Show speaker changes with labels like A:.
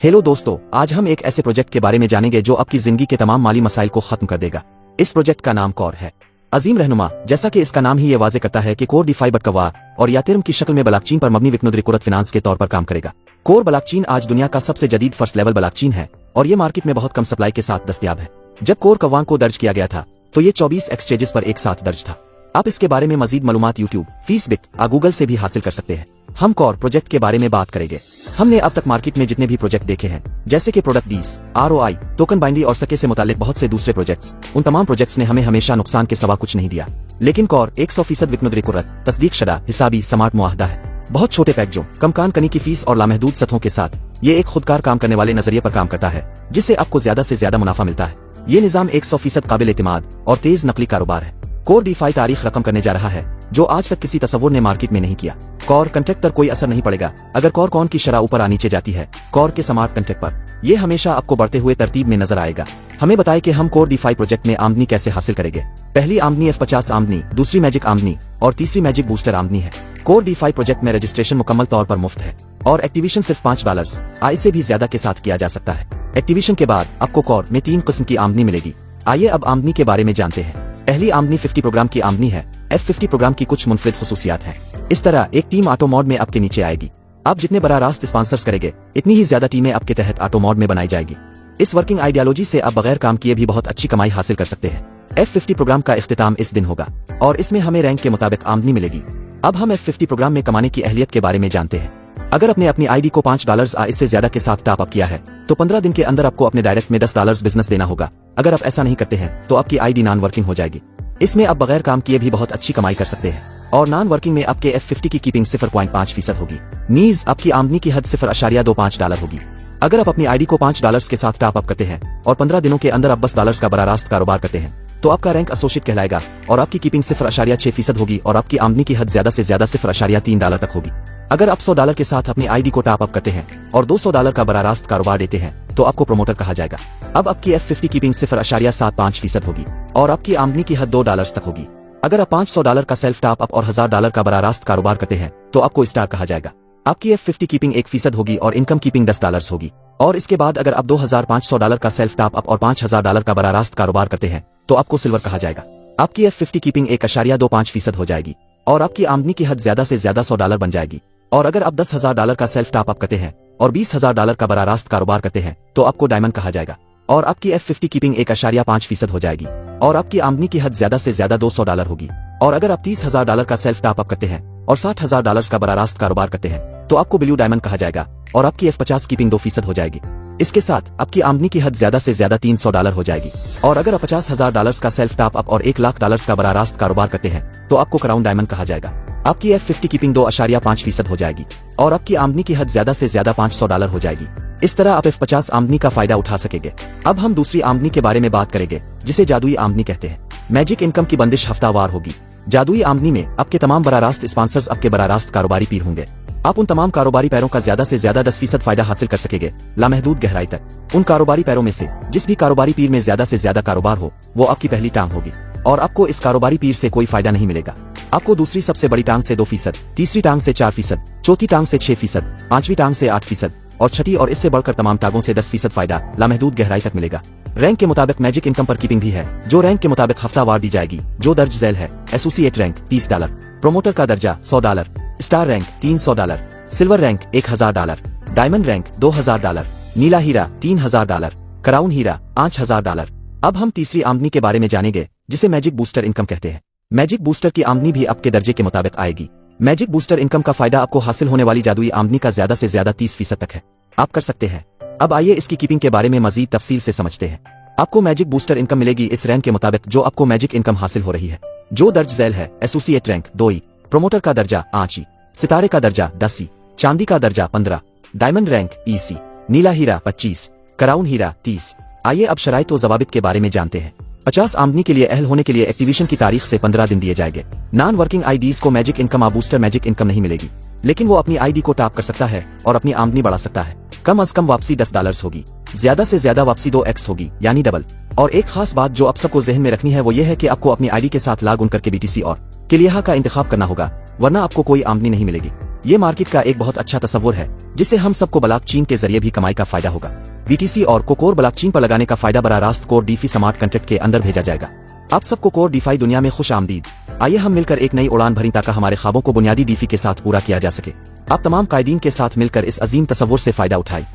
A: Hello दोस्तों, आज हम एक ऐसे प्रोजेक्ट के बारे में जानेंगे जो आपकी जिंदगी के तमाम माली मसाइल को खत्म कर देगा। इस प्रोजेक्ट का नाम कोर है। अजीम रहनुमा, जैसा कि इसका नाम ही ये वाजे करता है कि कोर डिफाई बटकवार और यातिरम की शक्ल में ब्लॉकचेन पर मबनी विकनुद्रिकुरत फिनांस के तौर पर काम करेगा। कोर ब्लॉकचेन आज दुनिया का सबसे जदीद फर्स्ट लेवल ब्लॉकचेन है और ये मार्केट में बहुत कम सप्लाई के साथ दस्तयाब है। जब कोर कवान को दर्ज किया गया था तो ये 24 एक्सचेंजेस पर एक साथ दर्ज था। आप इसके बारे में मजीद मालूमात यूट्यूब, फेसबुक और गूगल से भी हासिल कर सकते हैं। हम कोर प्रोजेक्ट के बारे में बात करेंगे। हमने अब तक मार्केट में जितने भी प्रोजेक्ट देखे हैं, जैसे कि प्रोडक्ट 20, ROI, टोकन बाइनरी और सके से मुतालिक बहुत से दूसरे प्रोजेक्ट्स, उन तमाम प्रोजेक्ट्स ने हमें हमेशा नुकसान के सिवा कुछ नहीं दिया। लेकिन कोर 100% विकनुद्रिकुरत, तस्दीक शुदा, हिसाबी, स्मार्ट मुआहदा है। बहुत छोटे पैकेजों, कम कनी की फीस और लामहदूद सतहों के साथ ये एक खुदकार काम करने वाले नजरिए पर काम करता है, जिससे आपको ज्यादा से ज्यादा मुनाफा मिलता है। ये निजाम 100% काबिल एतमाद और तेज नकली कारोबार है। कोर डिफाई तारीख रकम करने जा रहा है जो आज तक किसी तसव्वुर ने मार्केट में नहीं किया। कोर कंट्रैक्ट पर कोई असर नहीं पड़ेगा अगर कोर कौन की शरह ऊपर आ नीचे जाती है। कोर के स्मार्ट कंट्रैक्ट पर यह हमेशा आपको बढ़ते हुए तरतीब में नजर आएगा। हमें बताएं कि हम कोर डिफाई प्रोजेक्ट में आमदनी कैसे हासिल करेंगे। पहली आमदनी F50 आमदनी, दूसरी मैजिक आमदनी और तीसरी मैजिक बूस्टर आमदनी है। कोर डिफाई प्रोजेक्ट में रजिस्ट्रेशन मुकम्मल तौर पर मुफ्त है और एक्टिवेशन सिर्फ $5 आय से भी ज्यादा के साथ किया जा सकता है। एक्टिवेशन के बाद आपको कोर में 3 किस्म की आमदनी मिलेगी। आइए अब आमदनी के बारे में जानते हैं। पहली आमदनी 50 प्रोग्राम की आमदनी है। F50 प्रोग्राम की कुछ मुनफरिद खुसूसियात हैं। इस तरह एक टीम ऑटो मोड में आपके नीचे आएगी। आप जितने बड़ा रास्त स्पॉन्सर्स करेंगे, इतनी ही ज्यादा टीमें आपके तहत ऑटो मोड में बनाई जाएगी। इस वर्किंग आइडियोलॉजी से आप बगैर काम किए भी बहुत अच्छी कमाई हासिल कर सकते हैं। F50 प्रोग्राम का इख्तिताम इस दिन होगा और इसमें हमें रैंक के मुताबिक आमदनी मिलेगी। अब हम F50 प्रोग्राम में कमाने की अहलियत के बारे में जानते हैं। अगर आपने अपनी आईडी को $5 या इससे ज्यादा के साथ टॉप अप किया है तो 15 दिन के अंदर आपको अपने डायरेक्ट में $10 बिजनेस देना होगा। अगर आप ऐसा नहीं करते हैं तो आपकी आईडी नॉन वर्किंग हो जाएगी। इसमें आप बगैर काम किए भी बहुत अच्छी कमाई कर सकते हैं और नॉन वर्किंग में आपके F50 की कीपिंग 0.5% होगी। नीज आपकी आमदनी की हद $0.25 होगी। अगर आप अपनी आईडी को $5 के साथ टॉप अप करते हैं और 15 दिनों के अंदर आप $10 का बड़ा रास्त कारोबार करते हैं तो आपका रैंक एसोसिएट कहलाएगा और आपकी कीपिंग 0.6% होगी और आपकी आमदनी की हद ज्यादा से ज्यादा $0.3 तक होगी। अगर आप $100 के साथ अपनी आईडी को टॉप अप करते हैं और $200 का बड़ा रास्त कारोबार देते हैं तो आपको प्रोमोटर कहा जाएगा। अब आपकी F50 कीपिंग 0.75% होगी और आपकी आमदनी की हद $2 तक होगी। अगर आप $500 का सेल्फ टॉप अप और $1000 का बड़ा रास्त कारोबार करते हैं तो आपको स्टार कहा जाएगा। आपकी F50 कीपिंग 1% होगी और इनकम कीपिंग $10 होगी। और इसके बाद अगर आप $2500 का सेल्फ टॉप अप और $5000 का बड़ा रास्त कारोबार करते हैं तो आपको सिल्वर कहा जाएगा। आपकी F50 कीपिंग 1.25% हो जाएगी और आपकी आमदनी की हद ज्यादा से ज्यादा $100 बन जाएगी। और अगर आप $10,000 का सेल्फ टॉप अप करते हैं और $20,000 का बड़ा रास्त कारोबार करते हैं तो आपको डायमंड कहा जाएगा और आपकी F50 कीपिंग 1.5% हो जाएगी और आपकी आमदनी की हद ज्यादा से ज्यादा $200 होगी। और अगर आप $30,000 का सेल्फ टॉप अप करते हैं और $60,000 का बड़ा रास्त कारोबार करते हैं तो आपको ब्लू डायमंड कहा जाएगा और आपकी F50 कीपिंग 2% हो जाएगी। इसके साथ आपकी आमदनी की हद ज्यादा से ज्यादा $300 हो जाएगी। और अगर आप $50,000 का सेल्फ टॉप अप और $1,00,000 का बड़ा रास्त कारोबार करते हैं तो आपको क्राउन डायमंड कहा जाएगा। आपकी F50 कीपिंग 2.5% हो जाएगी और आपकी आमदनी की हद ज्यादा से ज्यादा $500 हो जाएगी। इस तरह आप F50 आमदनी का फायदा उठा सकेंगे। अब हम दूसरी आमदनी के बारे में बात करेंगे जिसे जादुई आमदनी कहते हैं। मैजिक इनकम की बंदिश हफ्तावार होगी। जादुई आमदनी में आपके तमाम बड़ा रास्त स्पॉन्सर्स आपके बड़ा रास्त कारोबारी पीर होंगे। आप उन तमाम कारोबारी पैरों का ज्यादा से ज्यादा 10% फायदा हासिल कर सकेंगे, लामहदूद गहराई तक। उन कारोबारी पैरों में से जिस भी कारोबारी पीर में ज्यादा से ज्यादा कारोबार हो वो आपकी पहली टांग होगी और आपको इस कारोबारी पीर से कोई फायदा नहीं मिलेगा। आपको दूसरी सबसे बड़ी टांग से 2%, तीसरी टांग से 4%, चौथी टांग से 6%, पांचवी टांग से 8% और छठी और इससे बढ़कर तमाम टांगों से 10% फायदा लामहदूद गहराई तक मिलेगा। रैंक के मुताबिक मैजिक इनकम पर कीपिंग भी है जो रैंक के मुताबिक हफ्तावार दी जाएगी। जो दर्ज झैल है एसोसिएट रैंक $30, प्रोमोटर का दर्जा $100, star rank $300, silver rank $1000, diamond rank $2000, नीला हीरा $3000, क्राउन हीरा $5000। अब हम तीसरी आमदनी के बारे में जानेंगे जिसे मैजिक बूस्टर इनकम कहते हैं। मैजिक बूस्टर की आमदनी भी आपके दर्जे के मुताबिक आएगी। मैजिक बूस्टर इनकम का फायदा आपको हासिल होने वाली जादुई आमदनी का ज्यादा से ज्यादा 30% तक है। आप कर सकते हैं। अब आइए इसकी कीपिंग के बारे में मजीद तफसील से समझते हैं। आपको मैजिक बूस्टर इनकम मिलेगी इस रैंक के मुताबिक जो आपको मैजिक इनकम हासिल हो रही है। जो दर्ज झैल है एसोसिएट रैंक 2, प्रोमोटर का दर्जा 5, सितारे का दर्जा 10, चांदी का दर्जा 15, डायमंड रैंक 20, नीला हीरा 25, क्राउन हीरा 30। आइए अब शराइत व ज़वाबित के बारे में जानते हैं। 50 आमदनी के लिए अहल होने के लिए एक्टिवेशन की तारीख से 15 दिन दिए जाएंगे। नॉन वर्किंग आईडीज को मैजिक इनकम और बूस्टर मैजिक इनकम नहीं मिलेगी, लेकिन वो अपनी आईडी को टॉप कर सकता है और अपनी आमदनी बढ़ा सकता है। कम अज कम वापसी $10 होगी, ज्यादा से ज्यादा वापसी 2x होगी यानी डबल। और एक खास बात जो आप सबको जहन में रखनी है वो ये है कि आपको अपनी आईडी के साथ लॉग इन करके BTC और किलियाहा का इंतखाब करना होगा, वरना आपको कोई आमदनी नहीं मिलेगी। ये मार्केट का एक बहुत अच्छा तस्वुर है जिससे हम सबको ब्लॉकचेन के जरिए भी कमाई का फायदा होगा। BTC और कोर ब्लॉकचेन पर लगाने का फायदा बराह रास्त कोर डीफी स्मार्ट कॉन्ट्रैक्ट के अंदर भेजा जाएगा। आप सबको कोर डीफाई दुनिया में खुश आमदीद। आइए हम मिलकर एक नई उड़ान भरी ताकि हमारे ख्वाबों को बुनियादी डीफी के साथ पूरा किया जा सके। आप तमाम कायदीन के साथ मिलकर इस अजीम तस्वुर से फायदा उठाएं।